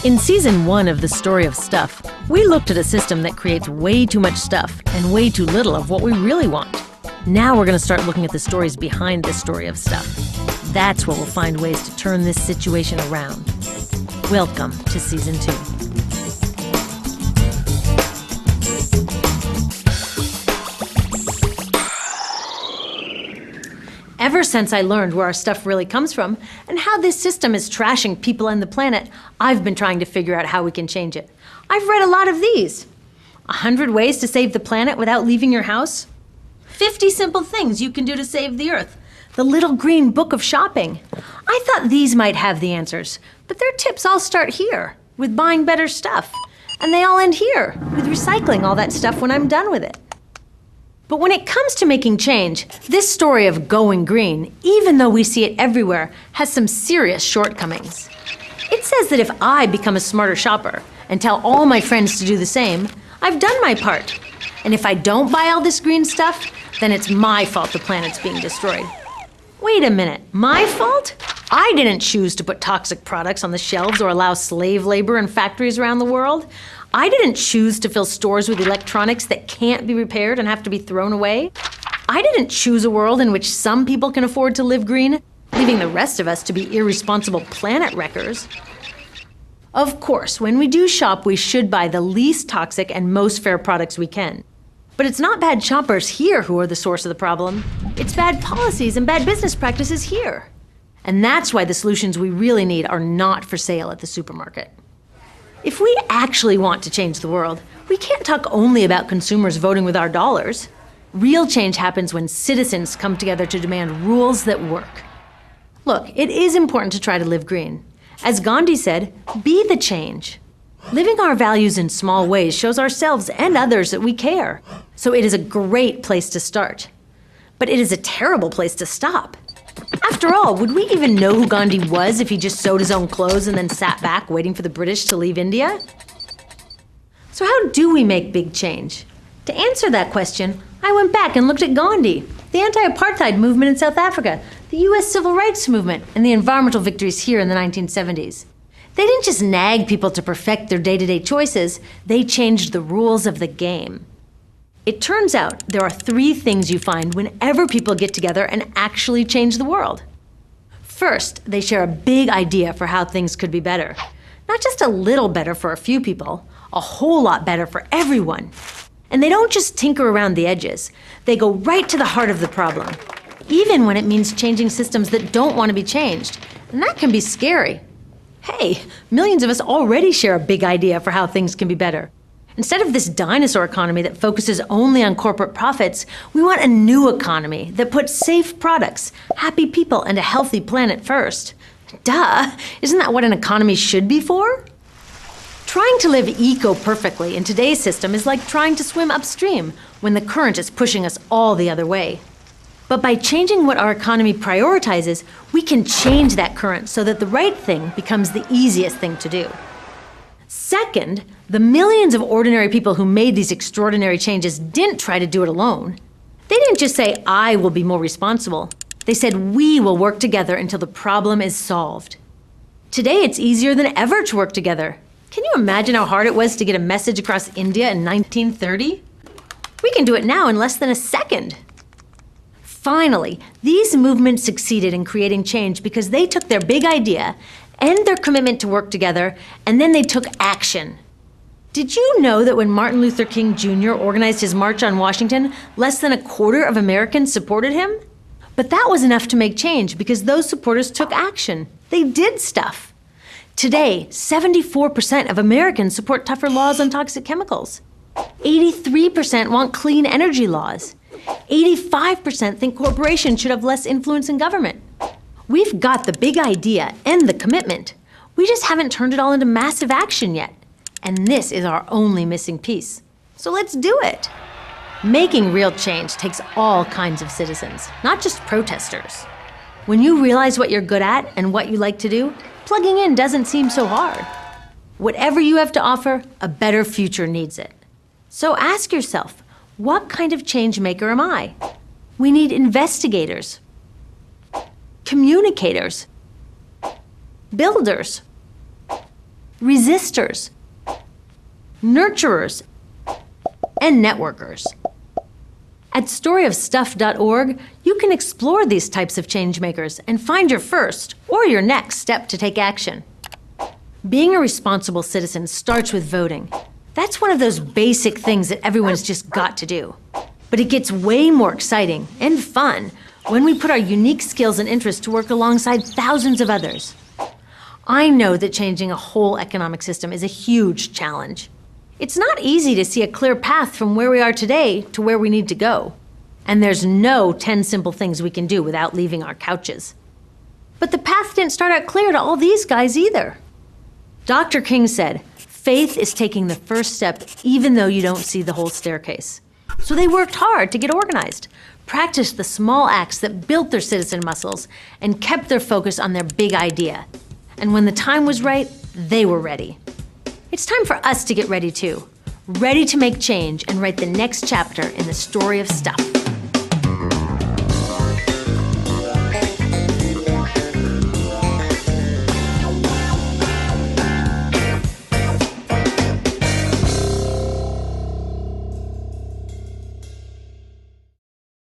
In Season 1 of The Story of Stuff, we looked at a system that creates way too much stuff and way too little of what we really want. Now we're going to start looking at the stories behind the story of stuff. That's where we'll find ways to turn this situation around. Welcome to Season 2. Ever since I learned where our stuff really comes from and how this system is trashing people and the planet, I've been trying to figure out how we can change it. I've read a lot of these. 100 ways to save the planet without leaving your house. 50 simple things you can do to save the Earth. The Little Green Book of Shopping. I thought these might have the answers, but their tips all start here, with buying better stuff. And they all end here, with recycling all that stuff when I'm done with it. But when it comes to making change, this story of going green, even though we see it everywhere, has some serious shortcomings. It says that if I become a smarter shopper and tell all my friends to do the same, I've done my part. And if I don't buy all this green stuff, then it's my fault the planet's being destroyed. Wait a minute, my fault? I didn't choose to put toxic products on the shelves or allow slave labor in factories around the world. I didn't choose to fill stores with electronics that can't be repaired and have to be thrown away. I didn't choose a world in which some people can afford to live green, leaving the rest of us to be irresponsible planet wreckers. Of course, when we do shop, we should buy the least toxic and most fair products we can. But it's not bad shoppers here who are the source of the problem. It's bad policies and bad business practices here. And that's why the solutions we really need are not for sale at the supermarket. If we actually want to change the world, we can't talk only about consumers voting with our dollars. Real change happens when citizens come together to demand rules that work. Look, it is important to try to live green. As Gandhi said, be the change. Living our values in small ways shows ourselves and others that we care. So it is a great place to start. But it is a terrible place to stop. After all, would we even know who Gandhi was if he just sewed his own clothes and then sat back waiting for the British to leave India? So how do we make big change? To answer that question, I went back and looked at Gandhi, the anti-apartheid movement in South Africa, the US civil rights movement, and the environmental victories here in the 1970s. They didn't just nag people to perfect their day-to-day choices, they changed the rules of the game. It turns out there are 3 things you find whenever people get together and actually change the world. First, they share a big idea for how things could be better. Not just a little better for a few people, a whole lot better for everyone. And they don't just tinker around the edges. They go right to the heart of the problem, even when it means changing systems that don't want to be changed. And that can be scary. Hey, millions of us already share a big idea for how things can be better. Instead of this dinosaur economy that focuses only on corporate profits, we want a new economy that puts safe products, happy people, and a healthy planet first. Duh! Isn't that what an economy should be for? Trying to live eco-perfectly in today's system is like trying to swim upstream when the current is pushing us all the other way. But by changing what our economy prioritizes, we can change that current so that the right thing becomes the easiest thing to do. Second, the millions of ordinary people who made these extraordinary changes didn't try to do it alone. They didn't just say, I will be more responsible. They said, we will work together until the problem is solved. Today, it's easier than ever to work together. Can you imagine how hard it was to get a message across India in 1930? We can do it now in less than a second. Finally, these movements succeeded in creating change because they took their big idea and their commitment to work together, and then they took action. Did you know that when Martin Luther King Jr. organized his March on Washington, less than 1/4 of Americans supported him? But that was enough to make change because those supporters took action. They did stuff. Today, 74% of Americans support tougher laws on toxic chemicals. 83% want clean energy laws. 85% think corporations should have less influence in government. We've got the big idea and the commitment. We just haven't turned it all into massive action yet. And this is our only missing piece. So let's do it. Making real change takes all kinds of citizens, not just protesters. When you realize what you're good at and what you like to do, plugging in doesn't seem so hard. Whatever you have to offer, a better future needs it. So ask yourself, what kind of change maker am I? We need investigators, communicators, builders, resistors, nurturers, and networkers. At storyofstuff.org, you can explore these types of changemakers and find your first or your next step to take action. Being a responsible citizen starts with voting. That's one of those basic things that everyone's just got to do. But it gets way more exciting and fun when we put our unique skills and interests to work alongside thousands of others. I know that changing a whole economic system is a huge challenge. It's not easy to see a clear path from where we are today to where we need to go. And there's no 10 simple things we can do without leaving our couches. But the path didn't start out clear to all these guys either. Dr. King said, faith is taking the first step even though you don't see the whole staircase. So they worked hard to get organized, practiced the small acts that built their citizen muscles, and kept their focus on their big idea. And when the time was right, they were ready. It's time for us to get ready too. Ready to make change and write the next chapter in the story of stuff.